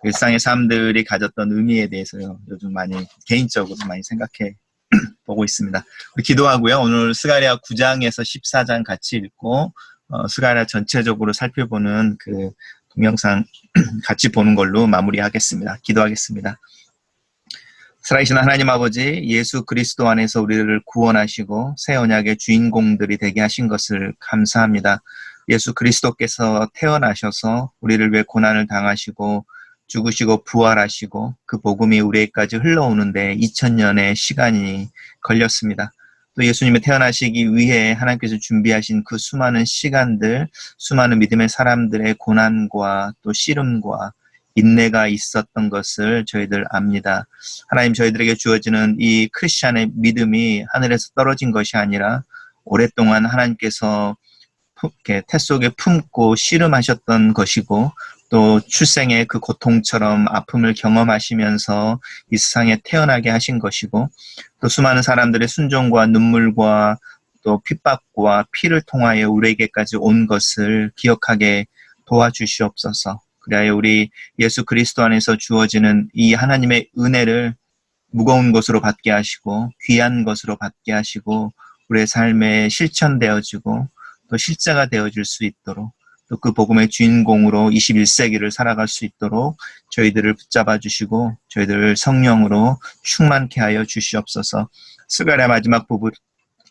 일상의 삶들이 가졌던 의미에 대해서요, 요즘 많이 개인적으로 많이 생각해 보고 있습니다. 우리 기도하고요. 오늘 스가랴 9장에서 14장 같이 읽고 스가랴 전체적으로 살펴보는 그 동영상 같이 보는 걸로 마무리하겠습니다. 기도하겠습니다. 살아계신 하나님 아버지, 예수 그리스도 안에서 우리를 구원하시고 새 언약의 주인공들이 되게 하신 것을 감사합니다. 예수 그리스도께서 태어나셔서 우리를 위해 고난을 당하시고 죽으시고 부활하시고 그 복음이 우리에게까지 흘러오는데 2000년의 시간이 걸렸습니다. 또 예수님이 태어나시기 위해 하나님께서 준비하신 그 수많은 시간들, 수많은 믿음의 사람들의 고난과 또 씨름과 인내가 있었던 것을 저희들 압니다. 하나님, 저희들에게 주어지는 이 크리스찬의 믿음이 하늘에서 떨어진 것이 아니라 오랫동안 하나님께서 태 속에 품고 씨름하셨던 것이고 또 출생의 그 고통처럼 아픔을 경험하시면서 이 세상에 태어나게 하신 것이고 또 수많은 사람들의 순종과 눈물과 또 핍박과 피를 통하여 우리에게까지 온 것을 기억하게 도와주시옵소서. 그리하여 우리 예수 그리스도 안에서 주어지는 이 하나님의 은혜를 무거운 것으로 받게 하시고 귀한 것으로 받게 하시고 우리의 삶에 실천되어지고 또 실제가 되어질 수 있도록 또 그 복음의 주인공으로 21세기를 살아갈 수 있도록 저희들을 붙잡아 주시고 저희들을 성령으로 충만케 하여 주시옵소서. 스가랴 마지막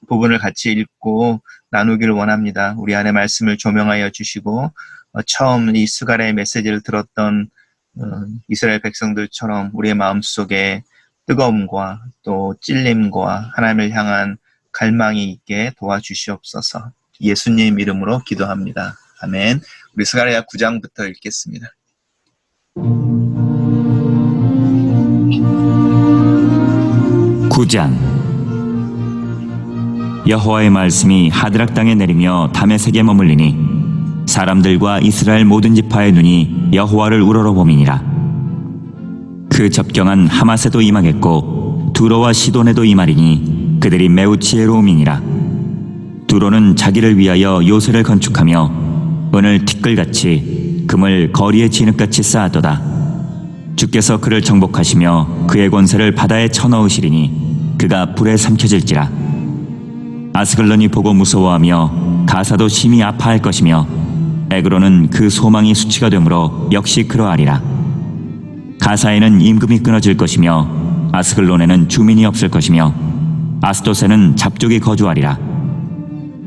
부분을 같이 읽고 나누기를 원합니다. 우리 안에 말씀을 조명하여 주시고 처음 이 스가랴의 메시지를 들었던 이스라엘 백성들처럼 우리의 마음속에 뜨거움과 또 찔림과 하나님을 향한 갈망이 있게 도와주시옵소서. 예수님 이름으로 기도합니다. 아멘. 우리 스가랴 9장부터 읽겠습니다. 여호와의 말씀이 하드락 땅에 내리며 다메섹에 머물리니 사람들과 이스라엘 모든 지파의 눈이 여호와를 우러러보미니라. 그 접경한 하마세도 임하겠고 두로와 시돈에도 임하리니 그들이 매우 지혜로움이니라. 두로는 자기를 위하여 요새를 건축하며 은을 티끌같이 금을 거리에 진흙같이 쌓았도다. 주께서 그를 정복하시며 그의 권세를 바다에 쳐넣으시리니 그가 불에 삼켜질지라. 아스글론이 보고 무서워하며 가사도 심히 아파할 것이며 에그로는 그 소망이 수치가 되므로 역시 그러하리라. 가사에는 임금이 끊어질 것이며 아스글론에는 주민이 없을 것이며 아스돗에는 잡족이 거주하리라.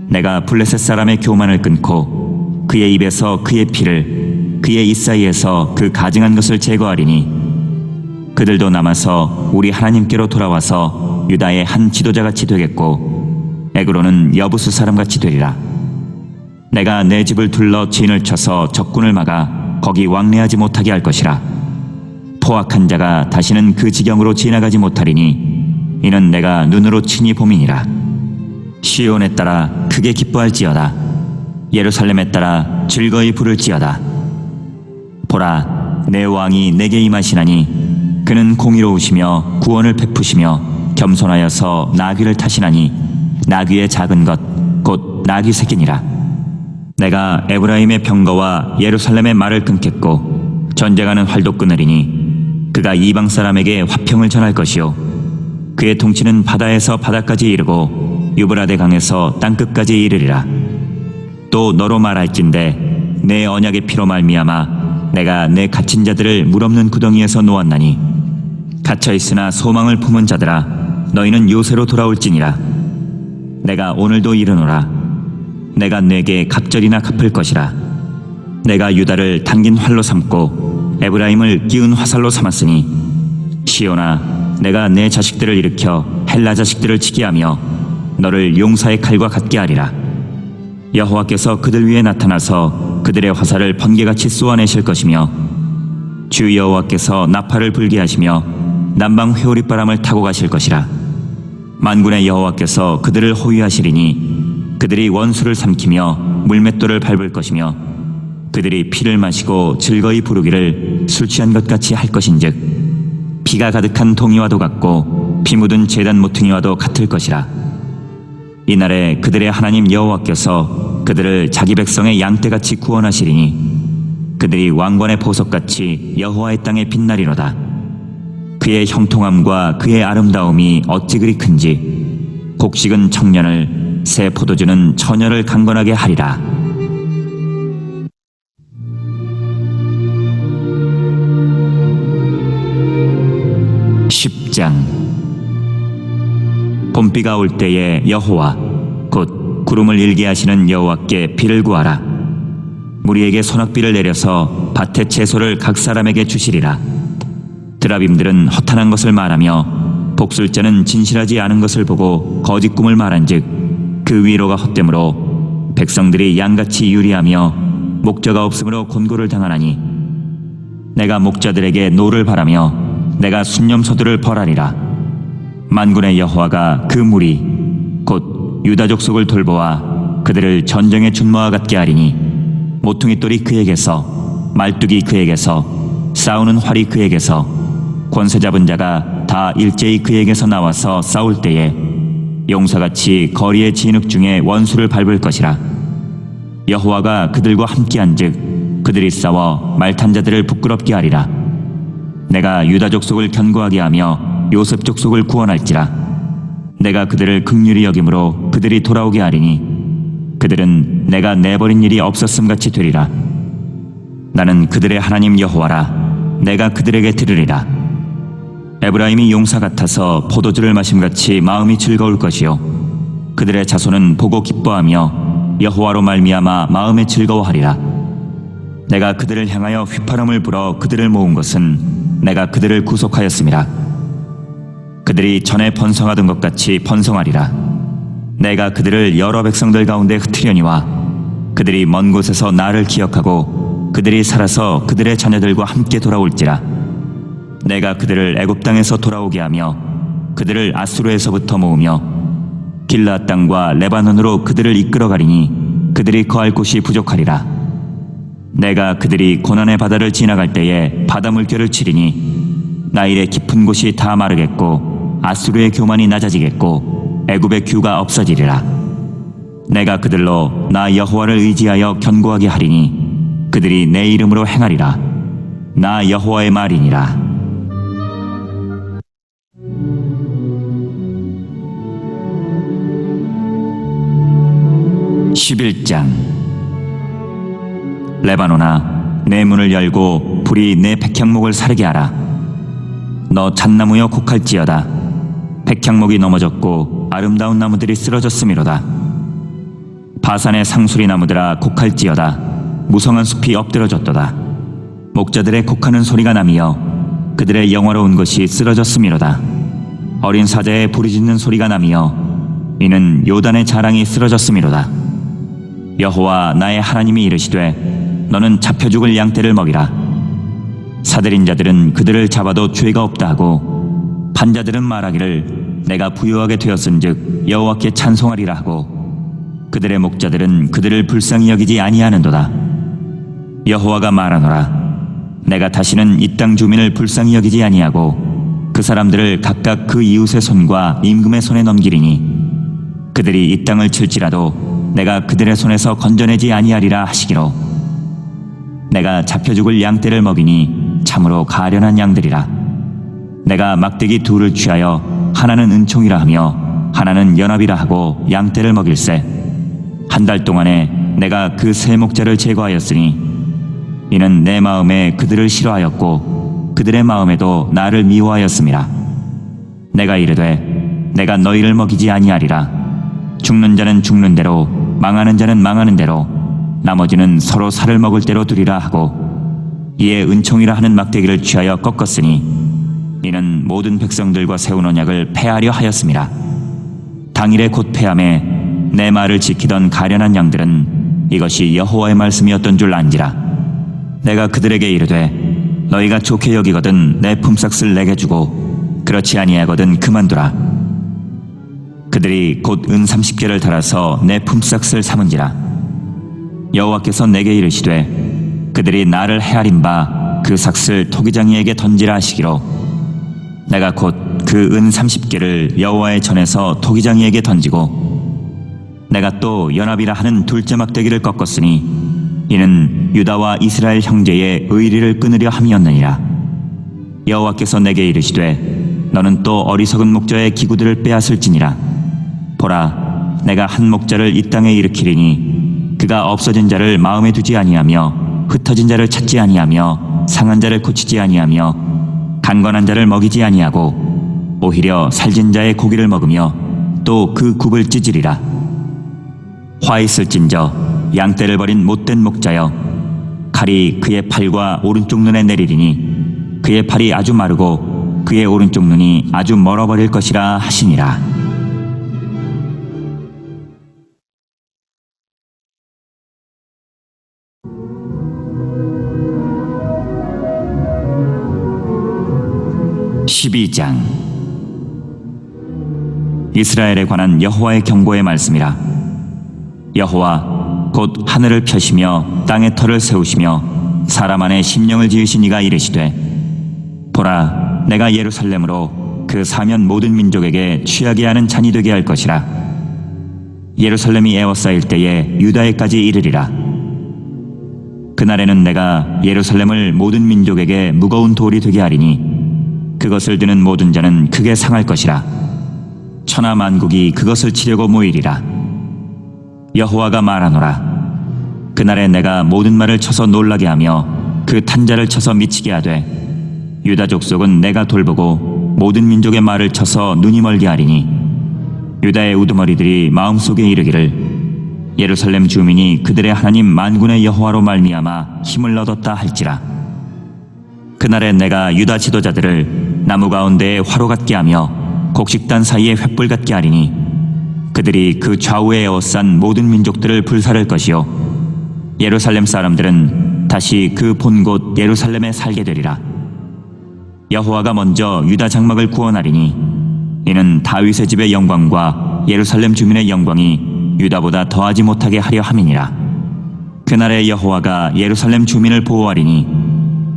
내가 블레셋 사람의 교만을 끊고 그의 입에서 그의 피를 그의 입 사이에서 그 가증한 것을 제거하리니 그들도 남아서 우리 하나님께로 돌아와서 유다의 한 지도자같이 되겠고 에그로는 여부수 사람같이 되리라. 내가 내 집을 둘러 진을 쳐서 적군을 막아 거기 왕래하지 못하게 할 것이라. 포악한 자가 다시는 그 지경으로 지나가지 못하리니 이는 내가 눈으로 친히 봄이니라. 시온에 따라 크게 기뻐할지어다. 예루살렘에 따라 즐거이 부를지어다. 보라, 내 왕이 내게 임하시나니 그는 공의로우시며 구원을 베푸시며 겸손하여서 나귀를 타시나니 나귀의 작은 것 곧 나귀 새끼니라. 내가 에브라임의 병거와 예루살렘의 말을 끊겠고 전쟁하는 활도 끊으리니 그가 이방 사람에게 화평을 전할 것이요 그의 통치는 바다에서 바다까지 이르고 유브라데 강에서 땅끝까지 이르리라. 또 너로 말할진대 내 언약의 피로 말미암아 내가 내 갇힌 자들을 물 없는 구덩이에서 놓았나니 갇혀있으나 소망을 품은 자들아 너희는 요새로 돌아올지니라. 내가 오늘도 이르노라. 내가 내게 갑절이나 갚을 것이라. 내가 유다를 당긴 활로 삼고 에브라임을 끼운 화살로 삼았으니 시온아, 내가 내 자식들을 일으켜 헬라 자식들을 치게 하며 너를 용사의 칼과 같게 하리라. 여호와께서 그들 위에 나타나서 그들의 화살을 번개같이 쏘아내실 것이며 주 여호와께서 나팔을 불게 하시며 남방 회오리바람을 타고 가실 것이라. 만군의 여호와께서 그들을 호위하시리니 그들이 원수를 삼키며 물맷돌을 밟을 것이며 그들이 피를 마시고 즐거이 부르기를 술 취한 것 같이 할 것인즉 피가 가득한 동이와도 같고 피 묻은 제단 모퉁이와도 같을 것이라. 이날에 그들의 하나님 여호와께서 그들을 자기 백성의 양떼같이 구원하시리니 그들이 왕관의 보석같이 여호와의 땅에 빛나리로다. 그의 형통함과 그의 아름다움이 어찌 그리 큰지 곡식은 청년을, 새 포도주는 처녀를 강건하게 하리라. 봄비가 올 때에 여호와 곧 구름을 일게 하시는 여호와께 비를 구하라. 무리에게 소낙비를 내려서 밭의 채소를 각 사람에게 주시리라. 드라빔들은 허탄한 것을 말하며 복술자는 진실하지 않은 것을 보고 거짓 꿈을 말한즉 그 위로가 헛되므로 백성들이 양같이 유리하며 목자가 없으므로 곤고를 당하나니 내가 목자들에게 노를 바라며 내가 순념소들을 벌하리라. 만군의 여호와가 그 무리 곧 유다 족속을 돌보아 그들을 전쟁의 준모와 같게 하리니 모퉁이 돌이 그에게서, 말뚝이 그에게서, 싸우는 활이 그에게서, 권세 잡은 자가 다 일제히 그에게서 나와서 싸울 때에 용사같이 거리의 진흙 중에 원수를 밟을 것이라. 여호와가 그들과 함께한즉 그들이 싸워 말탄 자들을 부끄럽게 하리라. 내가 유다 족속을 견고하게 하며 요셉 족속을 구원할지라. 내가 그들을 긍휼히 여김으로 그들이 돌아오게 하리니 그들은 내가 내버린 일이 없었음같이 되리라. 나는 그들의 하나님 여호와라. 내가 그들에게 들으리라. 에브라임이 용사 같아서 포도주를 마심같이 마음이 즐거울 것이요 그들의 자손은 보고 기뻐하며 여호와로 말미암아 마음에 즐거워하리라. 내가 그들을 향하여 휘파람을 불어 그들을 모은 것은 내가 그들을 구속하였음이라. 그들이 전에 번성하던 것 같이 번성하리라. 내가 그들을 여러 백성들 가운데 흩으려니와 그들이 먼 곳에서 나를 기억하고 그들이 살아서 그들의 자녀들과 함께 돌아올지라. 내가 그들을 애굽 땅에서 돌아오게 하며 그들을 아수르에서부터 모으며 길르앗 땅과 레바논으로 그들을 이끌어가리니 그들이 거할 곳이 부족하리라. 내가 그들이 고난의 바다를 지나갈 때에 바다 물결을 치리니 나일의 깊은 곳이 다 마르겠고 아수르의 교만이 낮아지겠고 애굽의 규가 없어지리라. 내가 그들로 나 여호와를 의지하여 견고하게 하리니 그들이 내 이름으로 행하리라. 나 여호와의 말이니라. 레바논아, 내 문을 열고 불이 내 백향목을 사르게 하라. 너 잣나무여 곡할지어다. 백향목이 넘어졌고 아름다운 나무들이 쓰러졌음이로다. 바산의 상수리 나무들아 곡할지어다. 무성한 숲이 엎드러졌도다. 목자들의 곡하는 소리가 나며 그들의 영화로운 것이 쓰러졌음이로다. 어린 사자의 부르짖는 소리가 나며 이는 요단의 자랑이 쓰러졌음이로다. 여호와 나의 하나님이 이르시되 너는 잡혀 죽을 양떼를 먹이라. 사들인 자들은 그들을 잡아도 죄가 없다 하고 반자들은 말하기를 내가 부유하게 되었은즉 여호와께 찬송하리라 하고 그들의 목자들은 그들을 불쌍히 여기지 아니하는도다. 여호와가 말하노라. 내가 다시는 이 땅 주민을 불쌍히 여기지 아니하고 그 사람들을 각각 그 이웃의 손과 임금의 손에 넘기리니 그들이 이 땅을 칠지라도 내가 그들의 손에서 건져내지 아니하리라 하시기로 내가 잡혀 죽을 양떼를 먹이니 참으로 가련한 양들이라. 내가 막대기 둘을 취하여 하나는 은총이라 하며 하나는 연합이라 하고 양떼를 먹일세. 한 달 동안에 내가 그 세 목자를 제거하였으니 이는 내 마음에 그들을 싫어하였고 그들의 마음에도 나를 미워하였음이라. 내가 이르되 내가 너희를 먹이지 아니하리라. 죽는 자는 죽는 대로 망하는 자는 망하는 대로 나머지는 서로 살을 먹을 대로 두리라 하고 이에 은총이라 하는 막대기를 취하여 꺾었으니 이는 모든 백성들과 세운 언약을 폐하려 하였음이라. 당일에 곧 폐함에 내 말을 지키던 가련한 양들은 이것이 여호와의 말씀이었던 줄 안지라. 내가 그들에게 이르되 너희가 좋게 여기거든 내 품삯을 내게 주고 그렇지 아니하거든 그만두라. 그들이 곧 은 30개를 달아서 내 품삯을 삼은지라. 여호와께서 내게 이르시되 그들이 나를 헤아린 바 그 삭을 토기장이에게 던지라 하시기로 내가 곧 그 은 30개를 여호와의 전에서 토기장이에게 던지고 내가 또 연합이라 하는 둘째 막대기를 꺾었으니 이는 유다와 이스라엘 형제의 의리를 끊으려 함이었느니라. 여호와께서 내게 이르시되 너는 또 어리석은 목자의 기구들을 빼앗을지니라. 보라, 내가 한 목자를 이 땅에 일으키리니 그가 없어진 자를 마음에 두지 아니하며 흩어진 자를 찾지 아니하며 상한 자를 고치지 아니하며 강건한 자를 먹이지 아니하고 오히려 살진 자의 고기를 먹으며 또 그 굽을 찢으리라. 화 있을진저 양떼를 버린 못된 목자여, 칼이 그의 팔과 오른쪽 눈에 내리리니 그의 팔이 아주 마르고 그의 오른쪽 눈이 아주 멀어버릴 것이라 하시니라. (12장) 이스라엘에 관한 여호와의 경고의 말씀이라. 여호와 곧 하늘을 펴시며 땅에 터를 세우시며 사람 안에 심령을 지으신 이가 이르시되, 보라, 내가 예루살렘으로 그 사면 모든 민족에게 취하게 하는 잔이 되게 할 것이라. 예루살렘이 에워싸일 때에 유다에까지 이르리라. 그날에는 내가 예루살렘을 모든 민족에게 무거운 돌이 되게 하리니 그것을 드는 모든 자는 크게 상할 것이라. 천하 만국이 그것을 치려고 모이리라. 여호와가 말하노라. 그날에 내가 모든 말을 쳐서 놀라게 하며 그 탄자를 쳐서 미치게 하되 유다 족속은 내가 돌보고 모든 민족의 말을 쳐서 눈이 멀게 하리니 유다의 우두머리들이 마음속에 이르기를 예루살렘 주민이 그들의 하나님 만군의 여호와로 말미암아 힘을 얻었다 할지라. 그날에 내가 유다 지도자들을 나무 가운데에 화로 같게 하며 곡식단 사이에 횃불 같게 하리니 그들이 그 좌우에 에워싼 모든 민족들을 불살할 것이요 예루살렘 사람들은 다시 그 본 곳 예루살렘에 살게 되리라. 여호와가 먼저 유다 장막을 구원하리니 이는 다윗의 집의 영광과 예루살렘 주민의 영광이 유다보다 더하지 못하게 하려 함이니라. 그날에 여호와가 예루살렘 주민을 보호하리니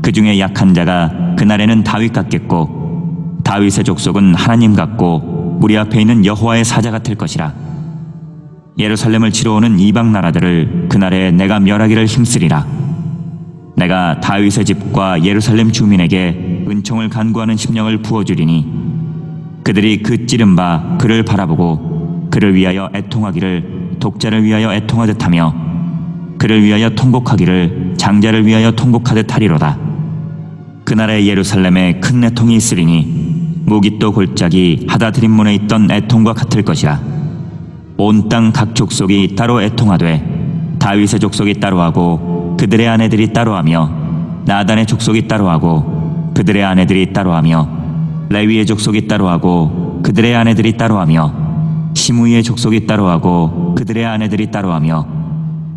그 중에 약한 자가 그날에는 다윗 같겠고 다윗의 족속은 하나님 같고 우리 앞에 있는 여호와의 사자 같을 것이라. 예루살렘을 치러 오는 이방 나라들을 그날에 내가 멸하기를 힘쓰리라. 내가 다윗의 집과 예루살렘 주민에게 은총을 간구하는 심령을 부어주리니 그들이 그 찌른 바 그를 바라보고 그를 위하여 애통하기를 독자를 위하여 애통하듯 하며 그를 위하여 통곡하기를 장자를 위하여 통곡하듯 하리로다. 그날에 예루살렘에 큰 애통이 있으리니 무깃도 골짜기 하다드림몬에 있던 애통과 같을 것이라. 온 땅 각 족속이 따로 애통하되 다윗의 족속이 따로하고 그들의 아내들이 따로하며 나단의 족속이 따로하고 그들의 아내들이 따로하며 레위의 족속이 따로하고 그들의 아내들이 따로하며 시므이의 족속이 따로하고 그들의 아내들이 따로하며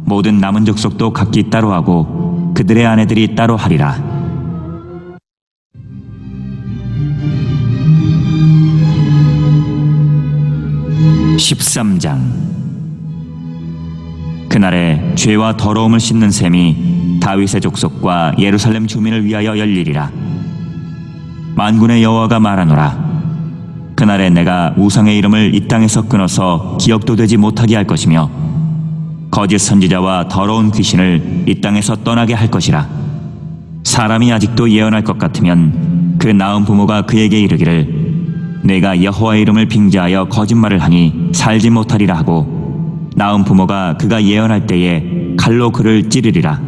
모든 남은 족속도 각기 따로하고 그들의 아내들이 따로하리라. 13장 그날에 죄와 더러움을 씻는 셈이 다윗의 족속과 예루살렘 주민을 위하여 열리리라. 만군의 여호와가 말하노라. 그날에 내가 우상의 이름을 이 땅에서 끊어서 기억도 되지 못하게 할 것이며 거짓 선지자와 더러운 귀신을 이 땅에서 떠나게 할 것이라. 사람이 아직도 예언할 것 같으면 그 낳은 부모가 그에게 이르기를 내가 여호와의 이름을 빙자하여 거짓말을 하니 살지 못하리라 하고 낳은 부모가 그가 예언할 때에 칼로 그를 찌르리라.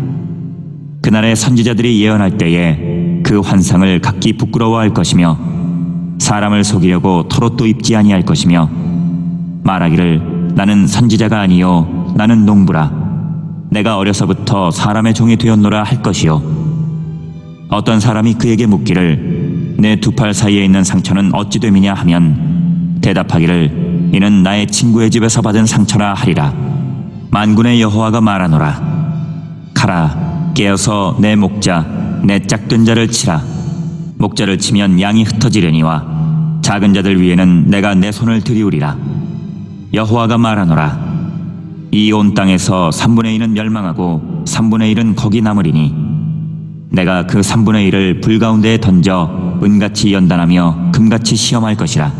그날에 선지자들이 예언할 때에 그 환상을 각기 부끄러워할 것이며 사람을 속이려고 털옷도 입지 아니할 것이며 말하기를 나는 선지자가 아니요 나는 농부라. 내가 어려서부터 사람의 종이 되었노라 할 것이요. 어떤 사람이 그에게 묻기를 내 두 팔 사이에 있는 상처는 어찌 됨이냐 하면 대답하기를 이는 나의 친구의 집에서 받은 상처라 하리라. 만군의 여호와가 말하노라. 가라, 깨어서 내 목자 내 짝된 자를 치라. 목자를 치면 양이 흩어지려니와 작은 자들 위에는 내가 내 손을 들이우리라. 여호와가 말하노라. 이 온 땅에서 3분의 1은 멸망하고 3분의 1은 거기 남으리니 내가 그 3분의 1을 불 가운데에 던져 은같이 연단하며 금같이 시험할 것이라.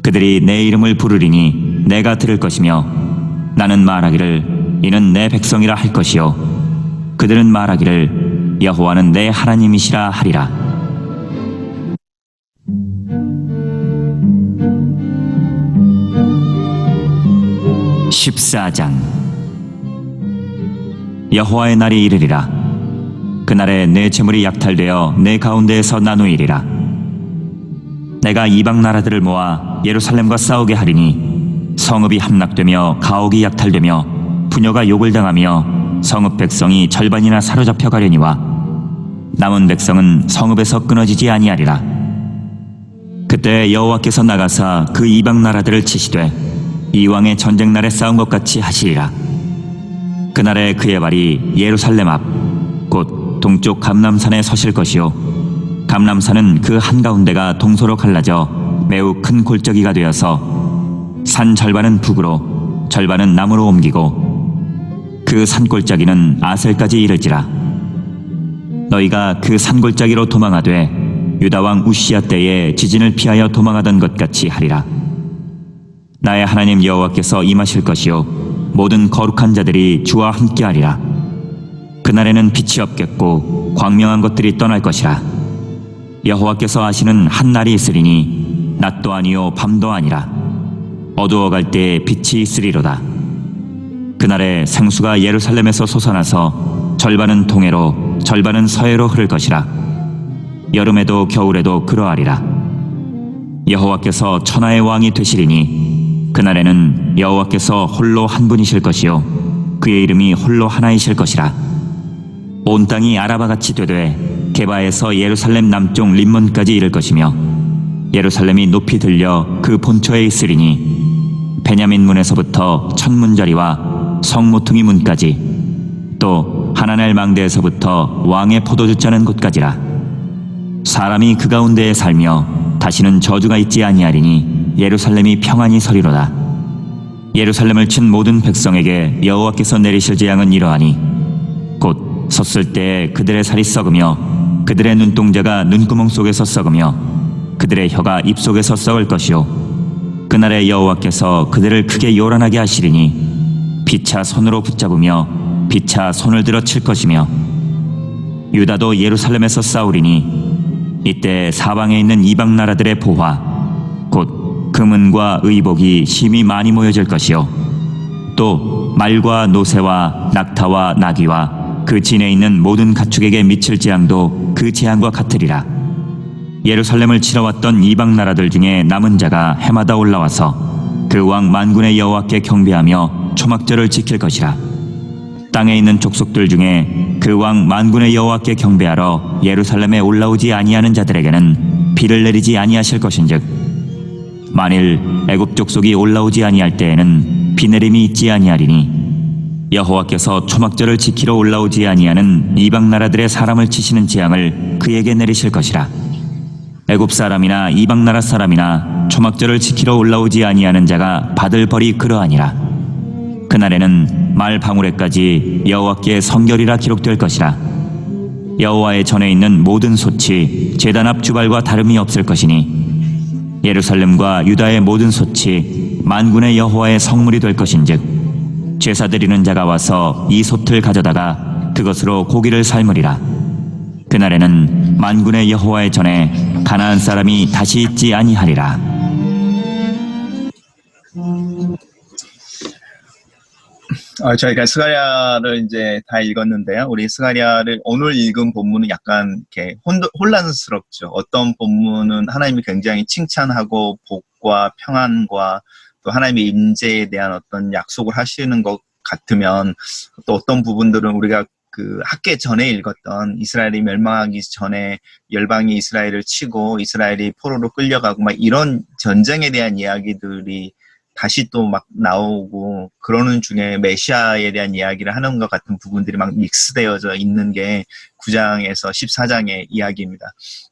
그들이 내 이름을 부르리니 내가 들을 것이며 나는 말하기를 이는 내 백성이라 할 것이요 그들은 말하기를 여호와는 내 하나님이시라 하리라. 14장. 여호와의 날이 이르리라. 그날에 내 재물이 약탈되어 내 가운데에서 나누이리라. 내가 이방 나라들을 모아 예루살렘과 싸우게 하리니 성읍이 함락되며 가옥이 약탈되며 부녀가 욕을 당하며 성읍 백성이 절반이나 사로잡혀 가려니와 남은 백성은 성읍에서 끊어지지 아니하리라. 그때 여호와께서 나가사 그 이방 나라들을 치시되 이왕의 전쟁 날에 싸운 것 같이 하시리라. 그날에 그의 발이 예루살렘 앞 곧 동쪽 감람산에 서실 것이요 감람산은 그 한가운데가 동서로 갈라져 매우 큰 골짜기가 되어서 산 절반은 북으로 절반은 남으로 옮기고 그 산골짜기는 아셀까지 이를지라. 너희가 그 산골짜기로 도망하되 유다왕 우시야 때에 지진을 피하여 도망하던 것 같이 하리라. 나의 하나님 여호와께서 임하실 것이요 모든 거룩한 자들이 주와 함께하리라. 그날에는 빛이 없겠고 광명한 것들이 떠날 것이라. 여호와께서 하시는 한 날이 있으리니 낮도 아니요 밤도 아니라 어두워갈 때에 빛이 있으리로다. 그날에 생수가 예루살렘에서 솟아나서 절반은 동해로 절반은 서해로 흐를 것이라. 여름에도 겨울에도 그러하리라. 여호와께서 천하의 왕이 되시리니 그날에는 여호와께서 홀로 한 분이실 것이요 그의 이름이 홀로 하나이실 것이라. 온 땅이 아라바같이 되되 게바에서 예루살렘 남쪽 림몬까지 이를 것이며 예루살렘이 높이 들려 그 본처에 있으리니 베냐민 문에서부터 천문자리와 성모퉁이 문까지 또 하나넬 망대에서부터 왕의 포도주 짜는 곳까지라. 사람이 그 가운데에 살며 다시는 저주가 있지 아니하리니 예루살렘이 평안히 서리로다. 예루살렘을 친 모든 백성에게 여호와께서 내리실 재앙은 이러하니 곧 섰을 때에 그들의 살이 썩으며 그들의 눈동자가 눈구멍 속에서 썩으며 그들의 혀가 입 속에서 썩을 것이요 그날에 여호와께서 그들을 크게 요란하게 하시리니 피차 손으로 붙잡으며 피차 손을 들어 칠 것이며 유다도 예루살렘에서 싸우리니 이때 사방에 있는 이방 나라들의 보화 곧 금은과 의복이 심히 많이 모여질 것이요 또 말과 노새와 낙타와 나귀와 그 진에 있는 모든 가축에게 미칠 재앙도 그 재앙과 같으리라. 예루살렘을 치러 왔던 이방 나라들 중에 남은 자가 해마다 올라와서 그 왕 만군의 여호와께 경배하며 초막절을 지킬 것이라. 땅에 있는 족속들 중에 그 왕 만군의 여호와께 경배하러 예루살렘에 올라오지 아니하는 자들에게는 비를 내리지 아니하실 것인즉 만일 애굽 족속이 올라오지 아니할 때에는 비 내림이 있지 아니하리니 여호와께서 초막절을 지키러 올라오지 아니하는 이방 나라들의 사람을 치시는 재앙을 그에게 내리실 것이라. 애굽 사람이나 이방 나라 사람이나 초막절을 지키러 올라오지 아니하는 자가 받을 벌이 그러하니라. 그날에는 말 방울에까지 여호와께 성결이라 기록될 것이라. 여호와의 전에 있는 모든 솥이 제단 앞 주발과 다름이 없을 것이니 예루살렘과 유다의 모든 솥이 만군의 여호와의 성물이 될 것인즉 제사 드리는 자가 와서 이 솥을 가져다가 그것으로 고기를 삶으리라. 그날에는 만군의 여호와의 전에 가나안 사람이 다시 있지 아니하리라. 저희가 스가랴를 이제 다 읽었는데요. 우리 스가랴를 오늘 읽은 본문은 약간 이렇게 혼란스럽죠. 어떤 본문은 하나님이 굉장히 칭찬하고 복과 평안과 또 하나님의 임재에 대한 어떤 약속을 하시는 것 같으면 또 어떤 부분들은 우리가 그 학계 전에 읽었던 이스라엘이 멸망하기 전에 열방이 이스라엘을 치고 이스라엘이 포로로 끌려가고 막 이런 전쟁에 대한 이야기들이 다시 또 막 나오고 그러는 중에 메시아에 대한 이야기를 하는 것 같은 부분들이 막 믹스되어져 있는 게 9장에서 14장의 이야기입니다.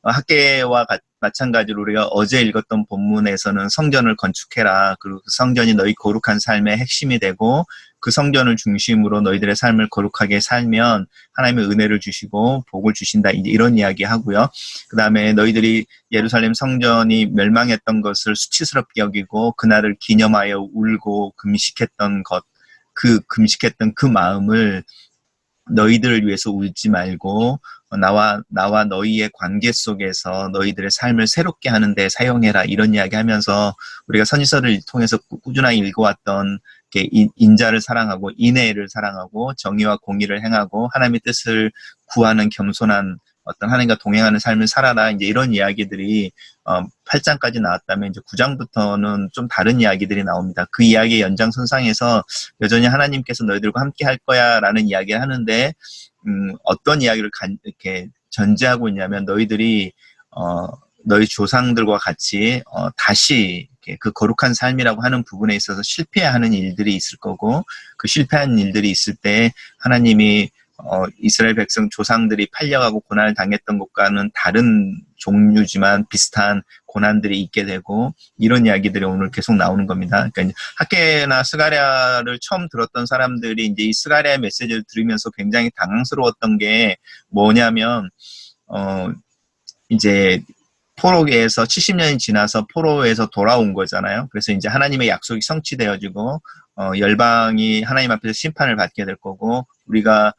학계와 마찬가지로 우리가 어제 읽었던 본문에서는 성전을 건축해라. 그리고 그 성전이 너희 거룩한 삶의 핵심이 되고 그 성전을 중심으로 너희들의 삶을 거룩하게 살면 하나님의 은혜를 주시고 복을 주신다. 이제 이런 이야기 하고요. 그 다음에 너희들이 예루살렘 성전이 멸망했던 것을 수치스럽게 여기고 그날을 기념하여 울고 금식했던 것, 그 금식했던 그 마음을 너희들을 위해서 울지 말고 나와 너희의 관계 속에서 너희들의 삶을 새롭게 하는 데 사용해라 이런 이야기 하면서 우리가 선지서를 통해서 꾸준하게 읽어왔던 인자를 사랑하고 인애를 사랑하고 정의와 공의를 행하고 하나님의 뜻을 구하는 겸손한 어떤 하나님과 동행하는 삶을 살아라 이제 이런 이야기들이 8장까지 나왔다면 이제 9장부터는 좀 다른 이야기들이 나옵니다. 그 이야기의 연장선상에서 여전히 하나님께서 너희들과 함께 할 거야라는 이야기를 하는데 어떤 이야기를 이렇게 전제하고 있냐면 너희들이 너희 조상들과 같이 다시 그 거룩한 삶이라고 하는 부분에 있어서 실패하는 일들이 있을 거고 그 실패한 일들이 있을 때 하나님이 이스라엘 백성 조상들이 팔려가고 고난을 당했던 것과는 다른 종류지만 비슷한 고난들이 있게 되고 이런 이야기들이 오늘 계속 나오는 겁니다. 그러니까 학개나 스가랴를 처음 들었던 사람들이 이제 이 스가랴의 메시지를 들으면서 굉장히 당황스러웠던 게 뭐냐면 이제 포로에서 70년이 지나서 포로에서 돌아온 거잖아요. 그래서 이제 하나님의 약속이 성취되어지고 열방이 하나님 앞에서 심판을 받게 될 거고 우리가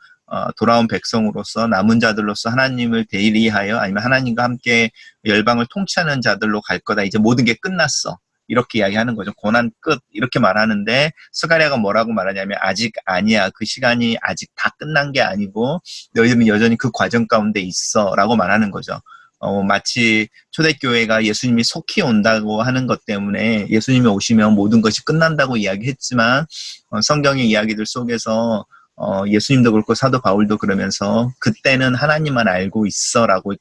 돌아온 백성으로서 남은 자들로서 하나님을 대리하여 아니면 하나님과 함께 열방을 통치하는 자들로 갈 거다. 이제 모든 게 끝났어. 이렇게 이야기하는 거죠. 고난 끝 이렇게 말하는데 스가랴가 뭐라고 말하냐면 아직 아니야. 그 시간이 아직 다 끝난 게 아니고 너희들은 여전히 그 과정 가운데 있어 라고 말하는 거죠. 마치 초대교회가 예수님이 속히 온다고 하는 것 때문에 예수님이 오시면 모든 것이 끝난다고 이야기했지만 성경의 이야기들 속에서 예수님도 그렇고 사도 바울도 그러면서 그때는 하나님만 알고 있어라고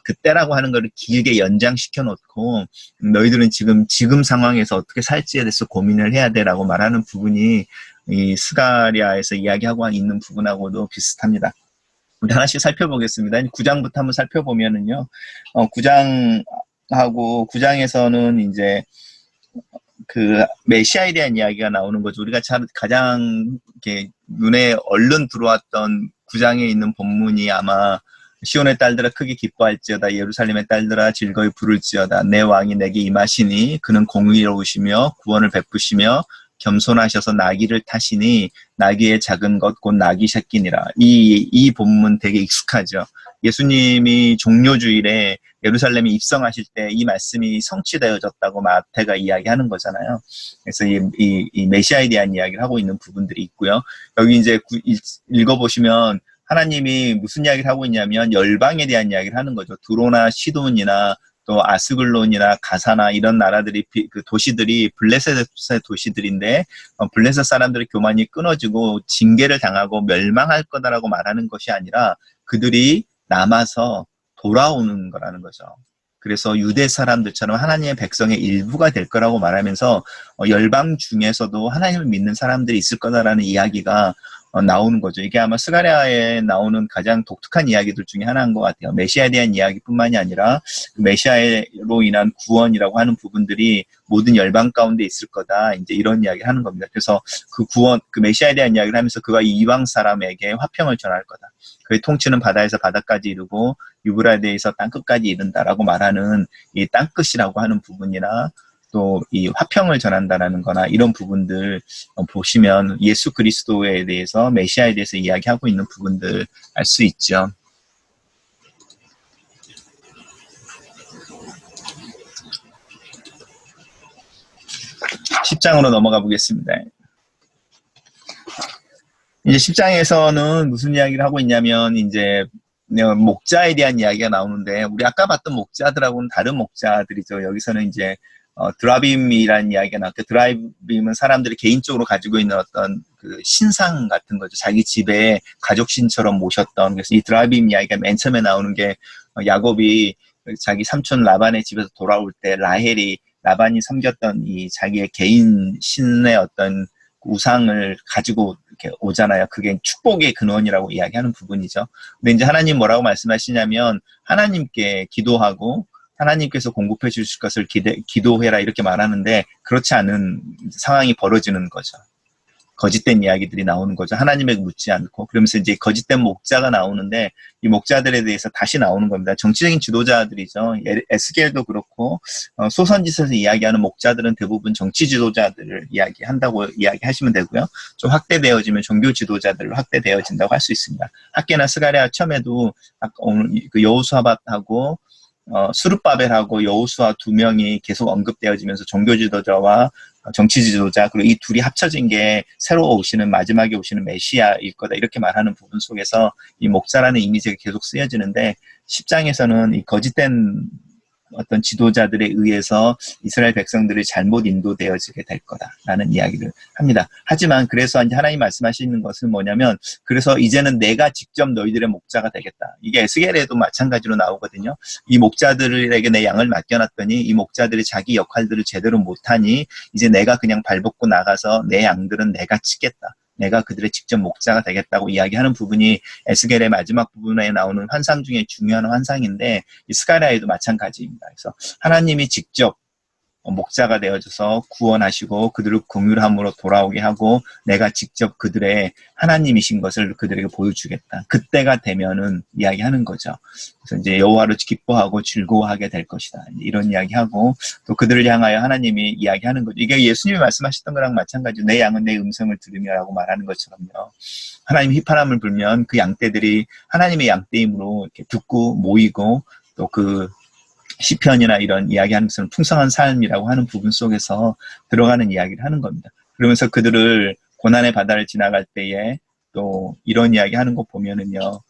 그때라고 하는 것을 길게 연장시켜 놓고 너희들은 지금 상황에서 어떻게 살지에 대해서 고민을 해야 돼라고 말하는 부분이 이 스가랴에서 이야기하고 있는 부분하고도 비슷합니다. 우리 하나씩 살펴보겠습니다. 9장부터 한번 살펴보면은요, 9장에서는 이제 그 메시아에 대한 이야기가 나오는 거죠. 우리가 가장 이렇게 눈에 얼른 들어왔던 9장에 있는 본문이 아마 시온의 딸들아 크게 기뻐할지어다 예루살렘의 딸들아 즐거이 부를지어다 내 왕이 내게 임하시니 그는 공의로우시며 구원을 베푸시며 겸손하셔서 나귀를 타시니 나귀의 작은 것 곧 나귀 새끼니라. 이 본문 되게 익숙하죠. 예수님이 종료주일에 예루살렘에 입성하실 때 이 말씀이 성취되어졌다고 마태가 이야기하는 거잖아요. 그래서 이 메시아에 대한 이야기를 하고 있는 부분들이 있고요. 여기 이제 읽어보시면 하나님이 무슨 이야기를 하고 있냐면 열방에 대한 이야기를 하는 거죠. 두로나 시돈이나 또 아스글론이나 가사나 이런 나라들이 그 도시들이 블레셋의 도시들인데 블레셋 사람들의 교만이 끊어지고 징계를 당하고 멸망할 거다라고 말하는 것이 아니라 그들이 남아서 돌아오는 거라는 거죠. 그래서 유대 사람들처럼 하나님의 백성의 일부가 될 거라고 말하면서 열방 중에서도 하나님을 믿는 사람들이 있을 거다라는 이야기가 나오는 거죠. 이게 아마 스가랴에 나오는 가장 독특한 이야기들 중에 하나인 것 같아요. 메시아에 대한 이야기뿐만이 아니라 메시아로 인한 구원이라고 하는 부분들이 모든 열방 가운데 있을 거다. 이제 이런 이야기를 하는 겁니다. 그래서 그 메시아에 대한 이야기를 하면서 그가 이방 사람에게 화평을 전할 거다. 그의 통치는 바다에서 바다까지 이르고 유브라데에서 땅끝까지 이른다라고 말하는 이 땅끝이라고 하는 부분이나 또 이 화평을 전한다라는 거나 이런 부분들 보시면 예수 그리스도에 대해서 메시아에 대해서 이야기하고 있는 부분들 알 수 있죠. (10장으로) 넘어가 보겠습니다. 이제 10장에서는 무슨 이야기를 하고 있냐면 이제 목자에 대한 이야기가 나오는데 우리 아까 봤던 목자들하고는 다른 목자들이죠. 여기서는 이제 드라빔이라는 이야기가 나왔고 드라빔은 사람들이 개인적으로 가지고 있는 어떤 그 신상 같은 거죠. 자기 집에 가족신처럼 모셨던. 그래서 이 드라빔 이야기가 맨 처음에 나오는 게 야곱이 자기 삼촌 라반의 집에서 돌아올 때 라반이 섬겼던 이 자기의 개인 신의 어떤 우상을 가지고 이렇게 오잖아요. 그게 축복의 근원이라고 이야기하는 부분이죠. 근데 이제 하나님 뭐라고 말씀하시냐면 하나님께 기도하고 하나님께서 공급해 주실 것을 기도해라 이렇게 말하는데 그렇지 않은 상황이 벌어지는 거죠. 거짓된 이야기들이 나오는 거죠. 하나님에게 묻지 않고. 그러면서 이제 거짓된 목자가 나오는데 이 목자들에 대해서 다시 나오는 겁니다. 정치적인 지도자들이죠. 에스겔도 그렇고 소선지서에서 이야기하는 목자들은 대부분 정치 지도자들을 이야기하시면 되고요. 좀 확대되어지면 종교 지도자들로 확대되어진다고 할 수 있습니다. 학계나 스가랴 처음에도 오늘 그 여호수아밧하고 스룹바벨하고 여호수아 두 명이 계속 언급되어지면서 종교 지도자와 정치 지도자, 그리고 이 둘이 합쳐진 게 새로 오시는, 마지막에 오시는 메시아일 거다, 이렇게 말하는 부분 속에서 이 목자라는 이미지가 계속 쓰여지는데 10장에서는 이 거짓된 어떤 지도자들에 의해서 이스라엘 백성들이 잘못 인도되어지게 될 거다라는 이야기를 합니다. 하지만 그래서 이제 하나님 말씀하시는 것은 뭐냐면, 그래서 이제는 내가 직접 너희들의 목자가 되겠다. 이게 에스겔에도 마찬가지로 나오거든요. 이 목자들에게 내 양을 맡겨놨더니 이 목자들이 자기 역할들을 제대로 못하니 이제 내가 그냥 발벗고 나가서 내 양들은 내가 치겠다. 내가 그들의 직접 목자가 되겠다고 이야기하는 부분이 에스겔의 마지막 부분에 나오는 환상 중에 중요한 환상인데, 이 스가랴에도 마찬가지입니다. 그래서 하나님이 직접 목자가 되어져서 구원하시고 그들을 긍휼함으로 돌아오게 하고 내가 직접 그들의 하나님이신 것을 그들에게 보여주겠다. 그때가 되면은 이야기하는 거죠. 그래서 이제 여호와를 기뻐하고 즐거워하게 될 것이다. 이런 이야기하고 또 그들을 향하여 하나님이 이야기하는 거죠. 이게 예수님이 말씀하셨던 거랑 마찬가지로 내 양은 내 음성을 들으며라고 말하는 것처럼요. 하나님이 휘파람을 불면 그 양떼들이 하나님의 양떼임으로 이렇게 듣고 모이고 또 그 시편이나 이런 이야기하는 것은 풍성한 삶이라고 하는 부분 속에서 들어가는 이야기를 하는 겁니다. 그러면서 그들을 고난의 바다를 지나갈 때에 또 이런 이야기 하는 거 보면은요,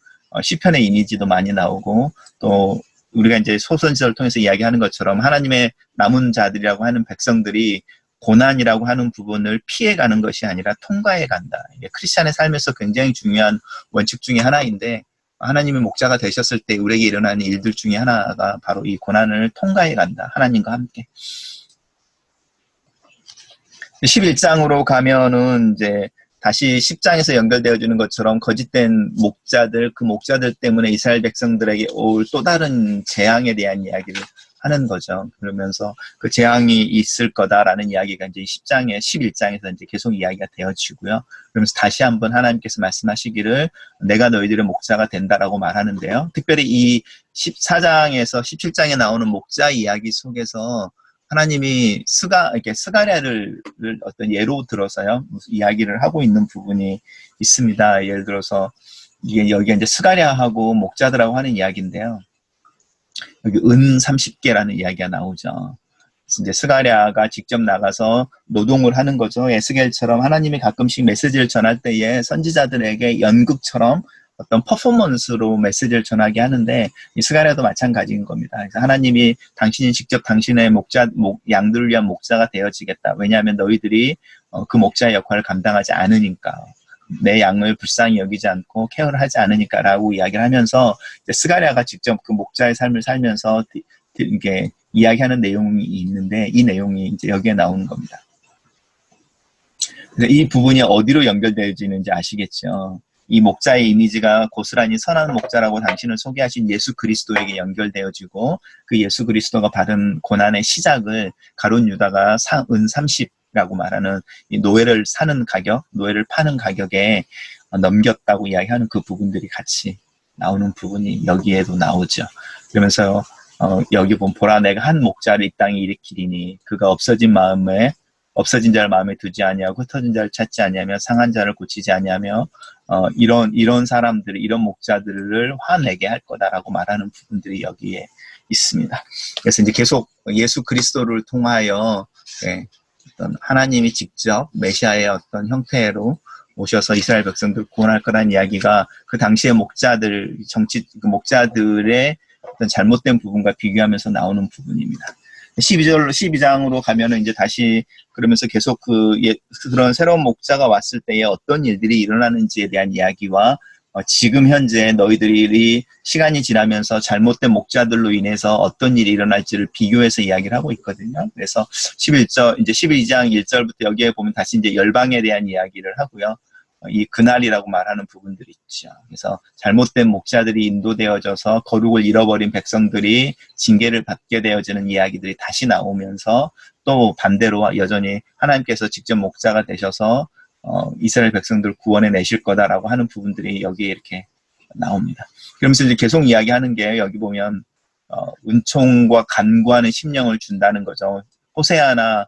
시편의 이미지도 많이 나오고 또 우리가 이제 소선지서를 통해서 이야기하는 것처럼 하나님의 남은 자들이라고 하는 백성들이 고난이라고 하는 부분을 피해가는 것이 아니라 통과해 간다. 이게 크리스찬의 삶에서 굉장히 중요한 원칙 중에 하나인데, 하나님의 목자가 되셨을 때 우리에게 일어나는 일들 중에 하나가 바로 이 고난을 통과해 간다. 하나님과 함께. 11장으로 가면은 이제 다시 10장에서 연결되어지는 것처럼 거짓된 목자들, 그 목자들 때문에 이스라엘 백성들에게 올 또 다른 재앙에 대한 이야기를 하는 거죠. 그러면서 그 재앙이 있을 거다라는 이야기가 이제 10장에, 11장에서 이제 계속 이야기가 되어지고요. 그러면서 다시 한번 하나님께서 말씀하시기를 내가 너희들의 목자가 된다라고 말하는데요. 특별히 이 14장에서 17장에 나오는 목자 이야기 속에서 하나님이 이렇게 스가랴를 어떤 예로 들어서요, 무슨 이야기를 하고 있는 부분이 있습니다. 예를 들어서 여기가 이제 스가랴하고 목자들하고 하는 이야기인데요. 여기 은 30개라는 이야기가 나오죠. 이제 스가랴가 직접 나가서 노동을 하는 거죠. 에스겔처럼 하나님이 가끔씩 메시지를 전할 때에 선지자들에게 연극처럼 어떤 퍼포먼스로 메시지를 전하게 하는데, 이 스가랴도 마찬가지인 겁니다. 그래서 하나님이 당신이 직접 당신의 양들을 위한 목자가 되어지겠다. 왜냐하면 너희들이 그 목자의 역할을 감당하지 않으니까. 내 양을 불쌍히 여기지 않고 케어를 하지 않으니까라고 이야기를 하면서 이제 스가랴가 직접 그 목자의 삶을 살면서 이게 이야기하는 내용이 있는데, 이 내용이 이제 여기에 나오는 겁니다. 그래서 이 부분이 어디로 연결되어지는지 아시겠죠? 이 목자의 이미지가 고스란히 선한 목자라고 당신을 소개하신 예수 그리스도에게 연결되어지고, 그 예수 그리스도가 받은 고난의 시작을 가룟 유다가 은 30라고 말하는 이 노예를 사는 가격, 노예를 파는 가격에 넘겼다고 이야기하는 그 부분들이 같이 나오는 부분이 여기에도 나오죠. 그러면서 여기 보라 내가 한 목자를 이 땅에 일으키리니 그가 없어진 자를 마음에 두지 아니하고 흩어진 자를 찾지 아니하며 상한 자를 고치지 아니하며 이런 사람들을, 이런 목자들을 화내게 할 거다라고 말하는 부분들이 여기에 있습니다. 그래서 이제 계속 예수 그리스도를 통하여 어떤 하나님이 직접 메시아의 어떤 형태로 오셔서 이스라엘 백성들을 구원할 거라는 이야기가 그 당시의 목자들의 어떤 잘못된 부분과 비교하면서 나오는 부분입니다. 12장으로 가면은 이제 다시 그러면서 계속 그런 새로운 목자가 왔을 때에 어떤 일들이 일어나는지에 대한 이야기와 지금 현재 너희들이 시간이 지나면서 잘못된 목자들로 인해서 어떤 일이 일어날지를 비교해서 이야기를 하고 있거든요. 그래서 이제 12장 1절부터 여기에 보면 다시 이제 열방에 대한 이야기를 하고요. 이 그날이라고 말하는 부분들이 있죠. 그래서 잘못된 목자들이 인도되어져서 거룩을 잃어버린 백성들이 징계를 받게 되어지는 이야기들이 다시 나오면서 또 반대로 여전히 하나님께서 직접 목자가 되셔서 이스라엘 백성들을 구원해 내실 거다라고 하는 부분들이 여기에 이렇게 나옵니다. 그러면서 이제 계속 이야기하는 게 여기 보면 은총과 간구하는 심령을 준다는 거죠. 호세아나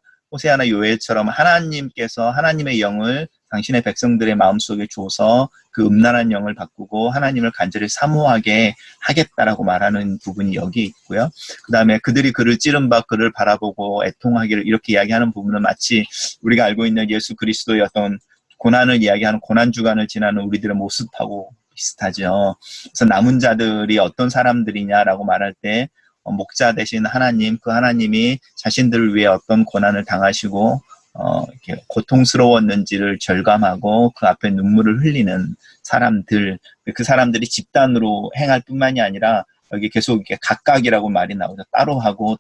요엘처럼 하나님께서 하나님의 영을 당신의 백성들의 마음속에 줘서 그 음란한 영을 바꾸고 하나님을 간절히 사모하게 하겠다라고 말하는 부분이 여기 있고요. 그 다음에 그들이 그를 찌른 바 그를 바라보고 애통하기를 이렇게 이야기하는 부분은 마치 우리가 알고 있는 예수 그리스도의 어떤 고난을 이야기하는 고난주간을 지나는 우리들의 모습하고 비슷하죠. 그래서 남은 자들이 어떤 사람들이냐라고 말할 때 목자 되신 하나님, 그 하나님이 자신들을 위해 어떤 고난을 당하시고 이렇게 고통스러웠는지를 절감하고 그 앞에 눈물을 흘리는 사람들, 그 사람들이 집단으로 행할 뿐만이 아니라 여기 계속 이렇게 각각이라고 말이 나오죠. 따로 하고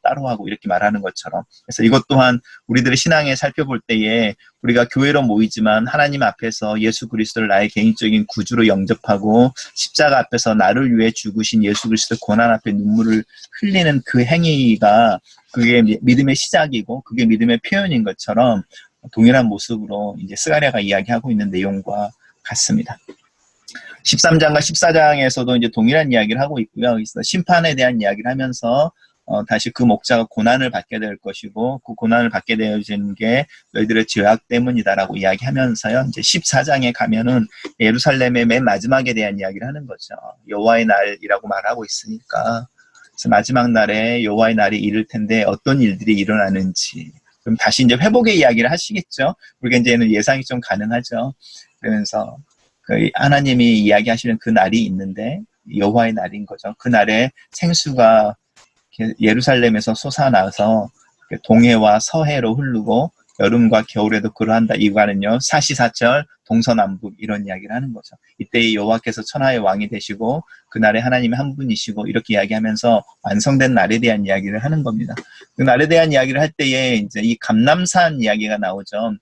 이렇게 말하는 것처럼. 그래서 이것 또한 우리들의 신앙에 살펴볼 때에 우리가 교회로 모이지만 하나님 앞에서 예수 그리스도를 나의 개인적인 구주로 영접하고 십자가 앞에서 나를 위해 죽으신 예수 그리스도의 고난 앞에 눈물을 흘리는 그 행위가 그게 믿음의 시작이고 그게 믿음의 표현인 것처럼 동일한 모습으로 이제 스가랴가 이야기하고 있는 내용과 같습니다. 13장과 14장에서도 이제 동일한 이야기를 하고 있고요. 그래서 심판에 대한 이야기를 하면서 다시 그 목자가 고난을 받게 될 것이고 그 고난을 받게 되어진 게 너희들의 죄악 때문이다라고 이야기하면서요. 이제 14장에 가면은 예루살렘의 맨 마지막에 대한 이야기를 하는 거죠. 여호와의 날이라고 말하고 있으니까 그래서 마지막 날에 여호와의 날이 이를 텐데 어떤 일들이 일어나는지 그럼 다시 이제 회복의 이야기를 하시겠죠. 우리가 이제는 예상이 좀 가능하죠. 그러면서 하나님이 이야기하시는 그 날이 있는데 여호와의 날인 거죠. 그 날에 생수가 예루살렘에서 솟아나서 동해와 서해로 흐르고 여름과 겨울에도 그러한다. 이거는요 사시사철 동서남북 이런 이야기를 하는 거죠. 이때 여호와께서 천하의 왕이 되시고 그날에 하나님이 한 분이시고 이렇게 이야기하면서 완성된 날에 대한 이야기를 하는 겁니다. 그 날에 대한 이야기를 할 때에 이제 이 감람산 이야기가 나오죠.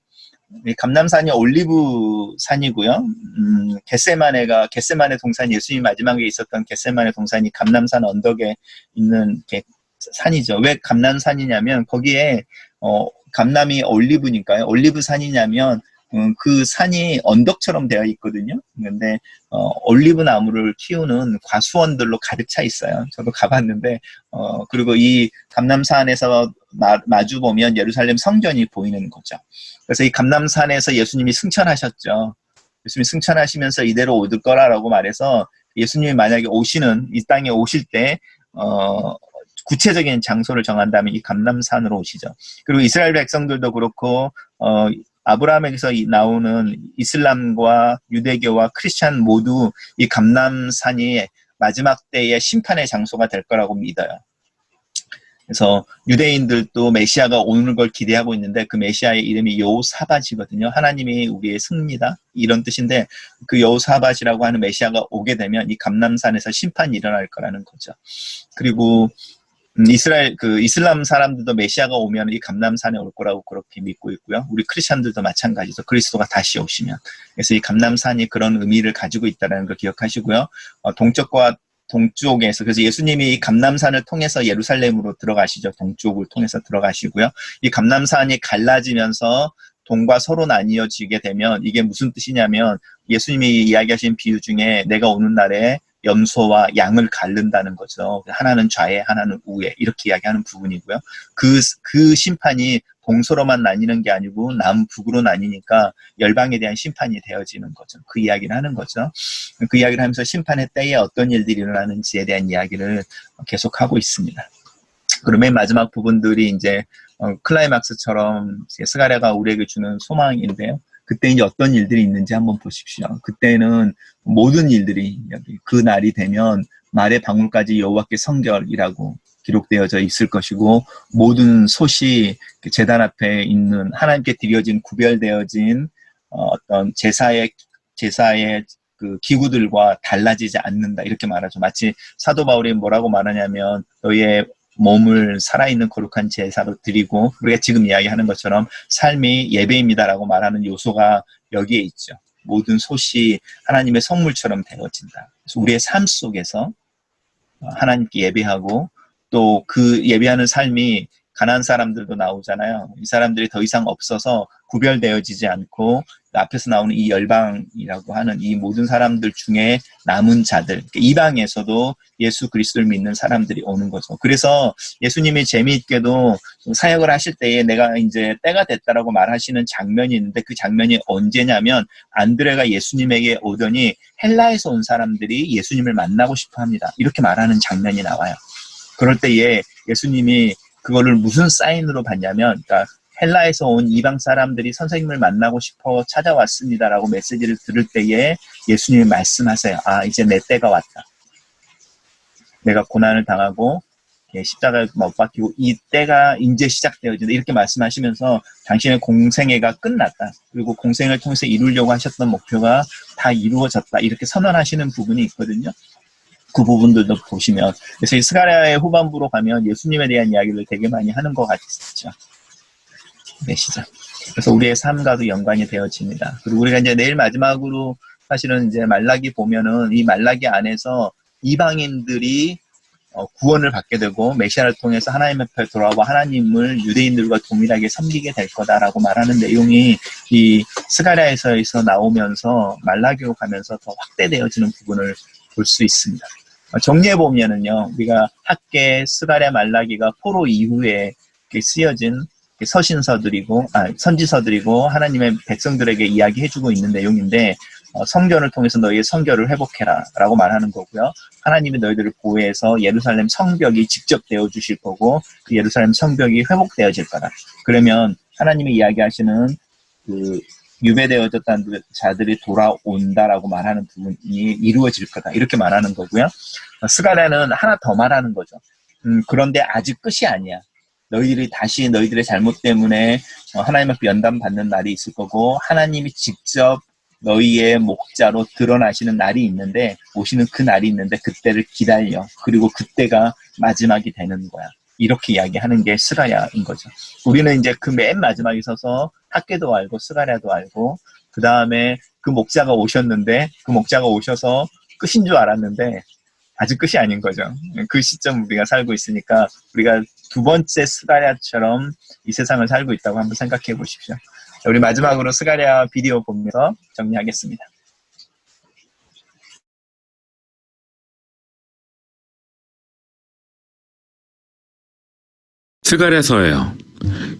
감람산이 올리브 산이고요. 겟세마네 동산, 예수님이 마지막에 있었던 겟세마네 동산이 감람산 언덕에 있는 산이죠. 왜 감람산이냐면 거기에 감람이 올리브니까요. 올리브 산이냐면 그 산이 언덕처럼 되어 있거든요. 그런데 올리브 나무를 키우는 과수원들로 가득 차 있어요. 저도 가봤는데 그리고 이 감람산에서 마주 보면 예루살렘 성전이 보이는 거죠. 그래서 이 감람산에서 예수님이 승천하셨죠. 예수님이 승천하시면서 이대로 올 거라라고 말해서 예수님이 만약에 이 땅에 오실 때 구체적인 장소를 정한다면 이 감람산으로 오시죠. 그리고 이스라엘 백성들도 그렇고 아브라함에게서 나오는 이슬람과 유대교와 크리스찬 모두 이 감람산이 마지막 때의 심판의 장소가 될 거라고 믿어요. 그래서 유대인들도 메시아가 오는 걸 기대하고 있는데 그 메시아의 이름이 여호사밧이거든요. 하나님이 우리의 승리다 이런 뜻인데 그 여호사밧이라고 하는 메시아가 오게 되면 이 감람산에서 심판이 일어날 거라는 거죠. 그리고 이슬람 사람들도 메시아가 오면 이 감람산에 올 거라고 그렇게 믿고 있고요. 우리 크리스천들도 마찬가지죠. 그리스도가 다시 오시면. 그래서 이 감람산이 그런 의미를 가지고 있다는 걸 기억하시고요. 동쪽과 동쪽에서 그래서 예수님이 이 감람산을 통해서 예루살렘으로 들어가시죠. 동쪽을 통해서 들어가시고요. 이 감람산이 갈라지면서 동과 서로 나뉘어지게 되면 이게 무슨 뜻이냐면 예수님이 이야기하신 비유 중에 내가 오는 날에 염소와 양을 가른다는 거죠. 하나는 좌에 하나는 우에 이렇게 이야기하는 부분이고요. 그 심판이 동서로만 나뉘는 게 아니고 남북으로 나뉘니까 열방에 대한 심판이 되어지는 거죠. 그 이야기를 하는 거죠. 그 이야기를 하면서 심판의 때에 어떤 일들이 일어나는지에 대한 이야기를 계속하고 있습니다. 그러면 마지막 부분들이 이제 클라이막스처럼 스가랴가 우리에게 주는 소망인데요. 그때 이제 어떤 일들이 있는지 한번 보십시오. 그때는 모든 일들이 그 날이 되면 말의 방울까지 여호와께 성결이라고 기록되어져 있을 것이고 모든 솥이 제단 앞에 있는 하나님께 드려진 구별되어진 어떤 제사의 그 기구들과 달라지지 않는다 이렇게 말하죠. 마치 사도 바울이 뭐라고 말하냐면 너희의 몸을 살아있는 거룩한 제사로 드리고 우리가 지금 이야기하는 것처럼 삶이 예배입니다라고 말하는 요소가 여기에 있죠. 모든 솥이 하나님의 선물처럼 되어진다. 그래서 우리의 삶 속에서 하나님께 예배하고 또 그 예배하는 삶이 가난한 사람들도 나오잖아요. 이 사람들이 더 이상 없어서 구별되어지지 않고 앞에서 나오는 이 열방이라고 하는 이 모든 사람들 중에 남은 자들, 이방에서도 예수 그리스도를 믿는 사람들이 오는 거죠. 그래서 예수님이 재미있게도 사역을 하실 때에 내가 이제 때가 됐다라고 말하시는 장면이 있는데, 그 장면이 언제냐면 안드레가 예수님에게 오더니 헬라에서 온 사람들이 예수님을 만나고 싶어 합니다. 이렇게 말하는 장면이 나와요. 그럴 때에 예수님이 그거를 무슨 사인으로 봤냐면, 그러니까 헬라에서 온 이방 사람들이 선생님을 만나고 싶어 찾아왔습니다라고 메시지를 들을 때에 예수님이 말씀하세요. 아, 이제 내 때가 왔다. 내가 고난을 당하고 십자가에 못 박히고 이 때가 이제 시작되어진다. 이렇게 말씀하시면서 당신의 공생애가 끝났다. 그리고 공생을 통해서 이루려고 하셨던 목표가 다 이루어졌다. 이렇게 선언하시는 부분이 있거든요. 그 부분들도 보시면. 그래서 이 스가랴의 후반부로 가면 예수님에 대한 이야기를 되게 많이 하는 것 같죠. 시작. 그래서 우리의 삶과도 연관이 되어집니다. 그리고 우리가 이제 내일 마지막으로 사실은 이제 말라기 보면은 이 말라기 안에서 이방인들이 구원을 받게 되고 메시아를 통해서 하나님 앞에 돌아와 하나님을 유대인들과 동일하게 섬기게 될 거다라고 말하는 내용이 이 스가랴에서 나오면서 말라기로 가면서 더 확대되어지는 부분을 볼 수 있습니다. 정리해 보면은요, 우리가 학계 스가랴 말라기가 포로 이후에 쓰여진 선지서들이고 하나님의 백성들에게 이야기해주고 있는 내용인데, 성전을 통해서 너희의 성결을 회복해라 라고 말하는 거고요. 하나님이 너희들을 보호해서 예루살렘 성벽이 직접 되어주실 거고 그 예루살렘 성벽이 회복되어질 거다. 그러면 하나님이 이야기하시는 그 유배되어졌다는 자들이 돌아온다라고 말하는 부분이 이루어질 거다. 이렇게 말하는 거고요. 스가랴는 하나 더 말하는 거죠. 그런데 아직 끝이 아니야. 너희들이 다시 너희들의 잘못 때문에 하나님 앞에 연단받는 날이 있을 거고 하나님이 직접 너희의 목자로 드러나시는 날이 있는데, 오시는 그 날이 있는데 그때를 기다려. 그리고 그때가 마지막이 되는 거야. 이렇게 이야기하는 게 스가랴인 거죠. 우리는 이제 그 맨 마지막에 서서 학계도 알고 스가랴도 알고 그 다음에 그 목자가 오셨는데 그 목자가 오셔서 끝인 줄 알았는데 아직 끝이 아닌 거죠. 그 시점 우리가 살고 있으니까 우리가 두 번째 스가랴처럼 이 세상을 살고 있다고 한번 생각해 보십시오. 우리 마지막으로 스가랴 비디오 보면서 정리하겠습니다. 스가랴서예요.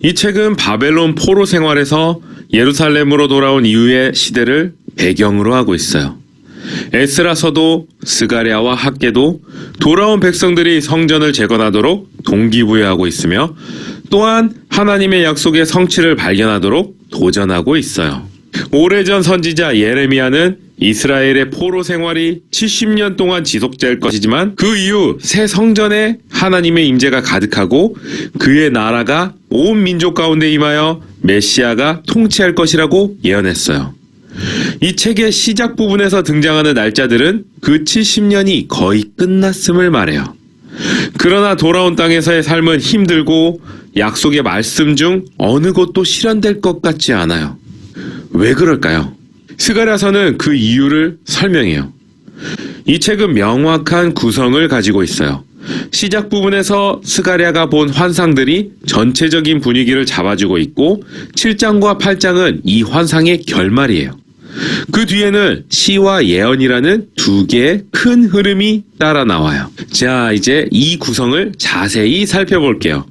이 책은 바벨론 포로 생활에서 예루살렘으로 돌아온 이후의 시대를 배경으로 하고 있어요. 에스라서도 스가랴와 학계도 돌아온 백성들이 성전을 재건하도록 동기부여하고 있으며 또한 하나님의 약속의 성취를 발견하도록 도전하고 있어요. 오래전 선지자 예레미야는 이스라엘의 포로 생활이 70년 동안 지속될 것이지만 그 이후 새 성전에 하나님의 임재가 가득하고 그의 나라가 온 민족 가운데 임하여 메시아가 통치할 것이라고 예언했어요. 이 책의 시작 부분에서 등장하는 날짜들은 그 70년이 거의 끝났음을 말해요. 그러나 돌아온 땅에서의 삶은 힘들고 약속의 말씀 중 어느 것도 실현될 것 같지 않아요. 왜 그럴까요? 스가랴서는 그 이유를 설명해요. 이 책은 명확한 구성을 가지고 있어요. 시작 부분에서 스가랴가 본 환상들이 전체적인 분위기를 잡아주고 있고 7장과 8장은 이 환상의 결말이에요. 그 뒤에는 시와 예언이라는 두 개의 큰 흐름이 따라 나와요. 자, 이제 이 구성을 자세히 살펴볼게요.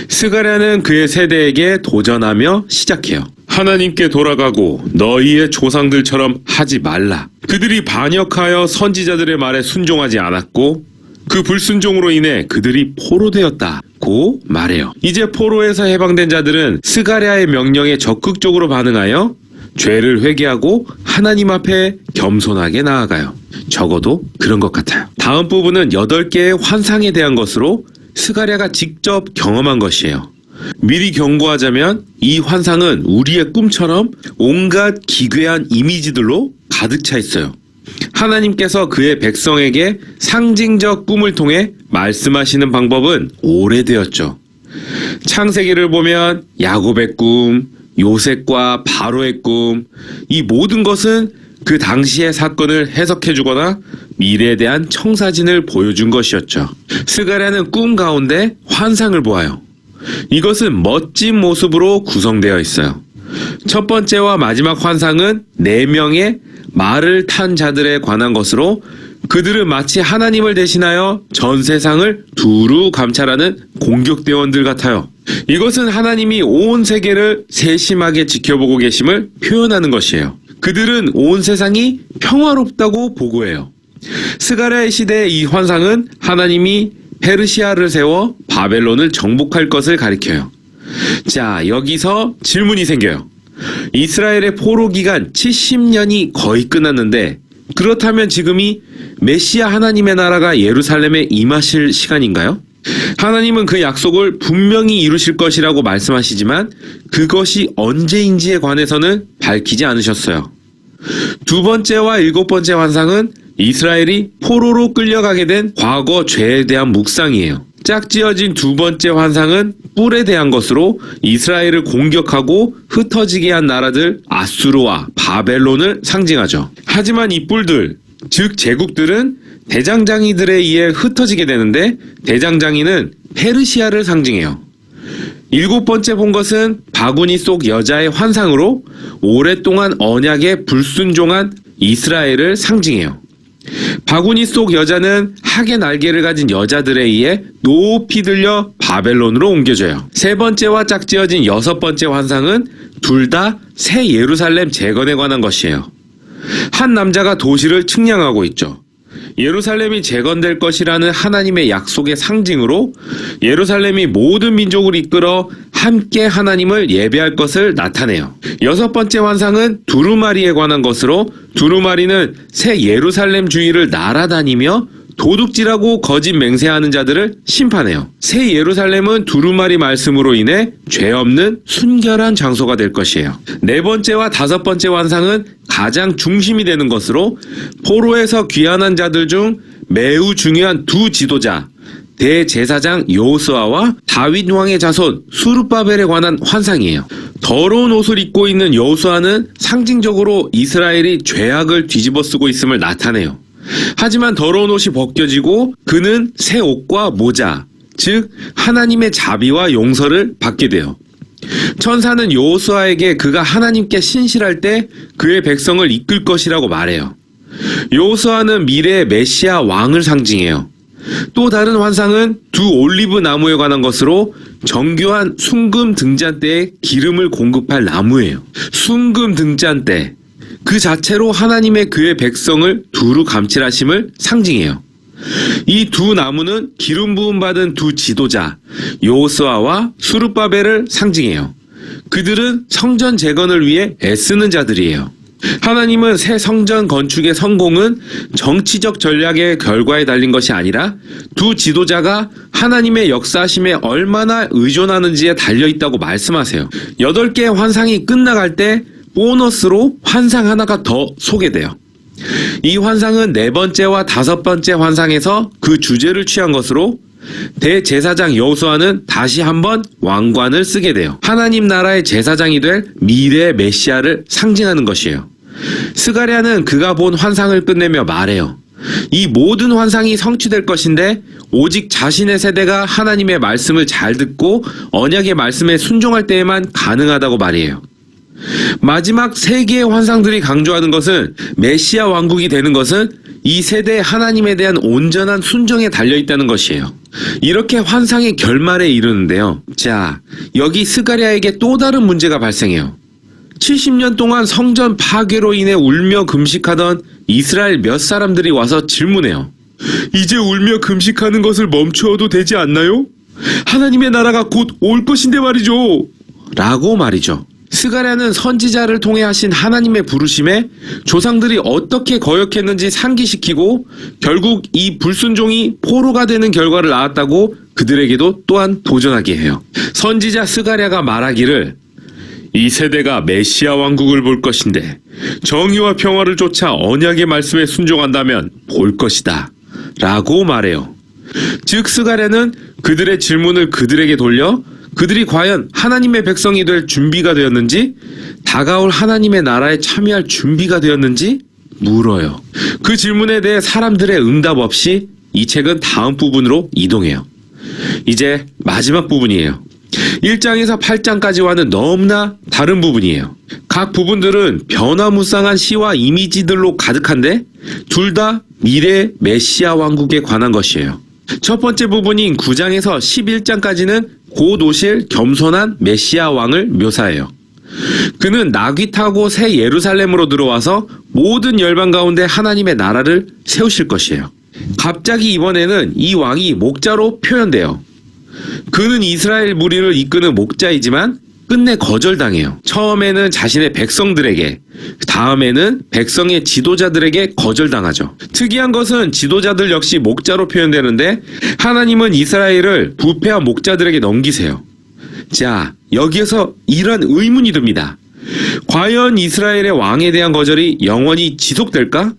스가랴는 그의 세대에게 도전하며 시작해요. 하나님께 돌아가고 너희의 조상들처럼 하지 말라. 그들이 반역하여 선지자들의 말에 순종하지 않았고 그 불순종으로 인해 그들이 포로되었다고 말해요. 이제 포로에서 해방된 자들은 스가랴의 명령에 적극적으로 반응하여 죄를 회개하고 하나님 앞에 겸손하게 나아가요. 적어도 그런 것 같아요. 다음 부분은 8개의 환상에 대한 것으로 스가랴가 직접 경험한 것이에요. 미리 경고하자면 이 환상은 우리의 꿈처럼 온갖 기괴한 이미지들로 가득 차 있어요. 하나님께서 그의 백성에게 상징적 꿈을 통해 말씀하시는 방법은 오래되었죠. 창세기를 보면 야곱의 꿈, 요셉과 바로의 꿈, 이 모든 것은 그 당시의 사건을 해석해주거나 미래에 대한 청사진을 보여준 것이었죠. 스가랴는 꿈 가운데 환상을 보아요. 이것은 멋진 모습으로 구성되어 있어요. 첫 번째와 마지막 환상은 4명의 말을 탄 자들에 관한 것으로 그들은 마치 하나님을 대신하여 전 세상을 두루 감찰하는 공격대원들 같아요. 이것은 하나님이 온 세계를 세심하게 지켜보고 계심을 표현하는 것이에요. 그들은 온 세상이 평화롭다고 보고해요. 스가랴의 시대의 이 환상은 하나님이 페르시아를 세워 바벨론을 정복할 것을 가리켜요. 자, 여기서 질문이 생겨요. 이스라엘의 포로 기간 70년이 거의 끝났는데 그렇다면 지금이 메시아 하나님의 나라가 예루살렘에 임하실 시간인가요? 하나님은 그 약속을 분명히 이루실 것이라고 말씀하시지만 그것이 언제인지에 관해서는 밝히지 않으셨어요. 두 번째와 7번째 환상은 이스라엘이 포로로 끌려가게 된 과거 죄에 대한 묵상이에요. 짝지어진 두 번째 환상은 뿔에 대한 것으로 이스라엘을 공격하고 흩어지게 한 나라들 아수르와 바벨론을 상징하죠. 하지만 이 뿔들, 즉 제국들은 대장장이들에 의해 흩어지게 되는데 대장장이는 페르시아를 상징해요. 7번째 본 것은 바구니 속 여자의 환상으로 오랫동안 언약에 불순종한 이스라엘을 상징해요. 바구니 속 여자는 학의 날개를 가진 여자들에 의해 높이 들려 바벨론으로 옮겨져요. 세 번째와 짝지어진 6번째 환상은 둘 다 새 예루살렘 재건에 관한 것이에요. 한 남자가 도시를 측량하고 있죠. 예루살렘이 재건될 것이라는 하나님의 약속의 상징으로 예루살렘이 모든 민족을 이끌어 함께 하나님을 예배할 것을 나타내요. 6번째 환상은 두루마리에 관한 것으로 두루마리는 새 예루살렘 주위를 날아다니며 도둑질하고 거짓 맹세하는 자들을 심판해요. 새 예루살렘은 두루마리 말씀으로 인해 죄 없는 순결한 장소가 될 것이에요. 4번째와 5번째 환상은 가장 중심이 되는 것으로 포로에서 귀환한 자들 중 매우 중요한 두 지도자 대제사장 여호수아와 다윗 왕의 자손 수르바벨에 관한 환상이에요. 더러운 옷을 입고 있는 여호수아는 상징적으로 이스라엘이 죄악을 뒤집어쓰고 있음을 나타내요. 하지만 더러운 옷이 벗겨지고 그는 새 옷과 모자, 즉 하나님의 자비와 용서를 받게 돼요. 천사는 여호수아에게 그가 하나님께 신실할 때 그의 백성을 이끌 것이라고 말해요. 여호수아는 미래의 메시아 왕을 상징해요. 또 다른 환상은 두 올리브 나무에 관한 것으로 정교한 순금 등잔대에 기름을 공급할 나무예요. 순금 등잔대, 그 자체로 하나님의 그의 백성을 두루 감칠하심을 상징해요. 이 두 나무는 기름 부음 받은 두 지도자 여호수아와 수르바벨을 상징해요. 그들은 성전 재건을 위해 애쓰는 자들이에요. 하나님은 새 성전 건축의 성공은 정치적 전략의 결과에 달린 것이 아니라 두 지도자가 하나님의 역사하심에 얼마나 의존하는지에 달려있다고 말씀하세요. 8개의 환상이 끝나갈 때 보너스로 환상 하나가 더 소개돼요. 이 환상은 4번째와 5번째 환상에서 그 주제를 취한 것으로 대제사장 여호수아는 다시 한번 왕관을 쓰게 돼요. 하나님 나라의 제사장이 될 미래의 메시아를 상징하는 것이에요. 스가랴는 그가 본 환상을 끝내며 말해요. 이 모든 환상이 성취될 것인데 오직 자신의 세대가 하나님의 말씀을 잘 듣고 언약의 말씀에 순종할 때에만 가능하다고 말이에요. 마지막 3개의 환상들이 강조하는 것은 메시아 왕국이 되는 것은 이 세대의 하나님에 대한 온전한 순종에 달려있다는 것이에요. 이렇게 환상의 결말에 이르는데요. 자, 여기 스가랴에게 또 다른 문제가 발생해요. 70년 동안 성전 파괴로 인해 울며 금식하던 이스라엘 몇 사람들이 와서 질문해요. 이제 울며 금식하는 것을 멈추어도 되지 않나요? 하나님의 나라가 곧 올 것인데 말이죠. 라고 말이죠. 스가랴는 선지자를 통해 하신 하나님의 부르심에 조상들이 어떻게 거역했는지 상기시키고 결국 이 불순종이 포로가 되는 결과를 낳았다고 그들에게도 또한 도전하게 해요. 선지자 스가랴가 말하기를 이 세대가 메시아 왕국을 볼 것인데 정의와 평화를 쫓아 언약의 말씀에 순종한다면 볼 것이다 라고 말해요. 즉 스가랴는 그들의 질문을 그들에게 돌려 그들이 과연 하나님의 백성이 될 준비가 되었는지 다가올 하나님의 나라에 참여할 준비가 되었는지 물어요. 그 질문에 대해 사람들의 응답 없이 이 책은 다음 부분으로 이동해요. 이제 마지막 부분이에요. 1장에서 8장까지와는 너무나 다른 부분이에요. 각 부분들은 변화무쌍한 시와 이미지들로 가득한데 둘 다 미래 메시아 왕국에 관한 것이에요. 첫 번째 부분인 9장에서 11장까지는 곧 오실 겸손한 메시아 왕을 묘사해요. 그는 나귀 타고 새 예루살렘으로 들어와서 모든 열방 가운데 하나님의 나라를 세우실 것이에요. 갑자기 이번에는 이 왕이 목자로 표현돼요. 그는 이스라엘 무리를 이끄는 목자이지만 끝내 거절당해요. 처음에는 자신의 백성들에게, 다음에는 백성의 지도자들에게 거절당하죠. 특이한 것은 지도자들 역시 목자로 표현되는데 하나님은 이스라엘을 부패한 목자들에게 넘기세요. 자, 여기에서 이런 의문이 듭니다. 과연 이스라엘의 왕에 대한 거절이 영원히 지속될까?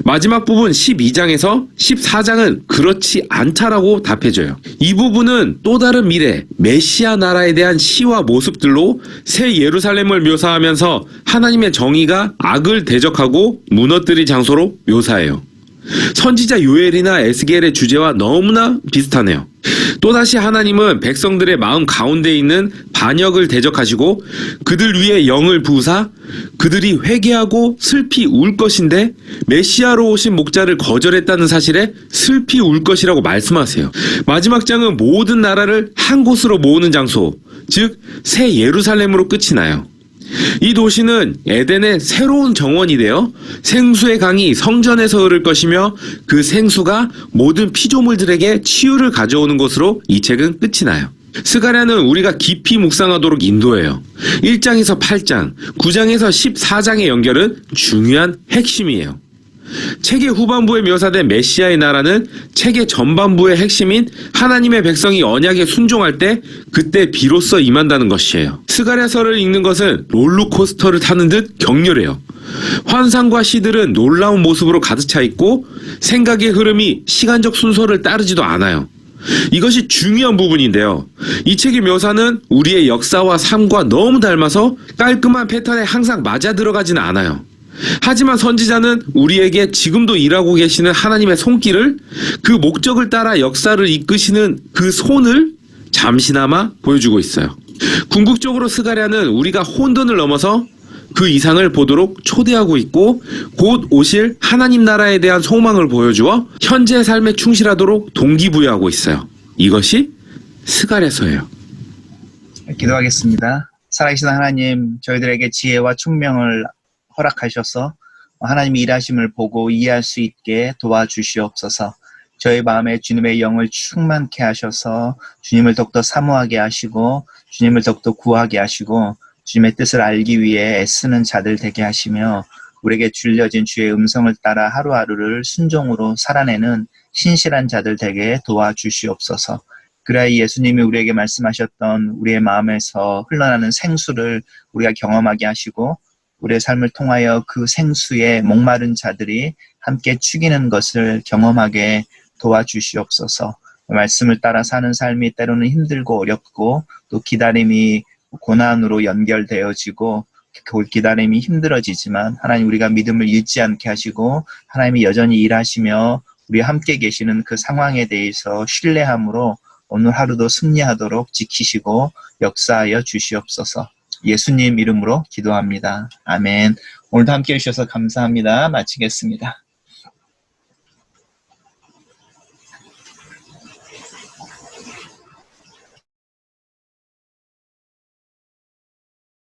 마지막 부분 12장에서 14장은 그렇지 않다라고 답해줘요. 이 부분은 또 다른 미래, 메시아 나라에 대한 시와 모습들로 새 예루살렘을 묘사하면서 하나님의 정의가 악을 대적하고 무너뜨릴 장소로 묘사해요. 선지자 요엘이나 에스겔의 주제와 너무나 비슷하네요. 또다시 하나님은 백성들의 마음 가운데 있는 반역을 대적하시고 그들 위에 영을 부으사 그들이 회개하고 슬피 울 것인데 메시아로 오신 목자를 거절했다는 사실에 슬피 울 것이라고 말씀하세요. 마지막 장은 모든 나라를 한 곳으로 모으는 장소, 즉 새 예루살렘으로 끝이 나요. 이 도시는 에덴의 새로운 정원이 되어 생수의 강이 성전에서 흐를 것이며 그 생수가 모든 피조물들에게 치유를 가져오는 것으로 이 책은 끝이 나요. 스가랴는 우리가 깊이 묵상하도록 인도해요. 1장에서 8장, 9장에서 14장의 연결은 중요한 핵심이에요. 책의 후반부에 묘사된 메시아의 나라는 책의 전반부의 핵심인 하나님의 백성이 언약에 순종할 때 그때 비로소 임한다는 것이에요. 스가랴서를 읽는 것은 롤러코스터를 타는 듯 격렬해요. 환상과 시들은 놀라운 모습으로 가득 차 있고 생각의 흐름이 시간적 순서를 따르지도 않아요. 이것이 중요한 부분인데요. 이 책의 묘사는 우리의 역사와 삶과 너무 닮아서 깔끔한 패턴에 항상 맞아 들어가지는 않아요. 하지만 선지자는 우리에게 지금도 일하고 계시는 하나님의 손길을, 그 목적을 따라 역사를 이끄시는 그 손을 잠시나마 보여주고 있어요. 궁극적으로 스가랴는 우리가 혼돈을 넘어서 그 이상을 보도록 초대하고 있고 곧 오실 하나님 나라에 대한 소망을 보여주어 현재 삶에 충실하도록 동기부여하고 있어요. 이것이 스가랴서예요. 기도하겠습니다. 살아계신 하나님, 저희들에게 지혜와 총명을 허락하셔서 하나님의 일하심을 보고 이해할 수 있게 도와주시옵소서. 저희 마음에 주님의 영을 충만케 하셔서 주님을 더욱더 사모하게 하시고 주님을 더욱더 구하게 하시고 주님의 뜻을 알기 위해 애쓰는 자들 되게 하시며 우리에게 줄려진 주의 음성을 따라 하루하루를 순종으로 살아내는 신실한 자들 되게 도와주시옵소서. 그래야 예수님이 우리에게 말씀하셨던 우리의 마음에서 흘러나는 생수를 우리가 경험하게 하시고 우리의 삶을 통하여 그 생수에 목마른 자들이 함께 축이는 것을 경험하게 도와주시옵소서. 말씀을 따라 사는 삶이 때로는 힘들고 어렵고 또 기다림이 고난으로 연결되어지고 그 기다림이 힘들어지지만 하나님 우리가 믿음을 잃지 않게 하시고 하나님이 여전히 일하시며 우리 함께 계시는 그 상황에 대해서 신뢰함으로 오늘 하루도 승리하도록 지키시고 역사하여 주시옵소서. 예수님 이름으로 기도합니다. 아멘. 오늘도 함께 해주셔서 감사합니다. 마치겠습니다.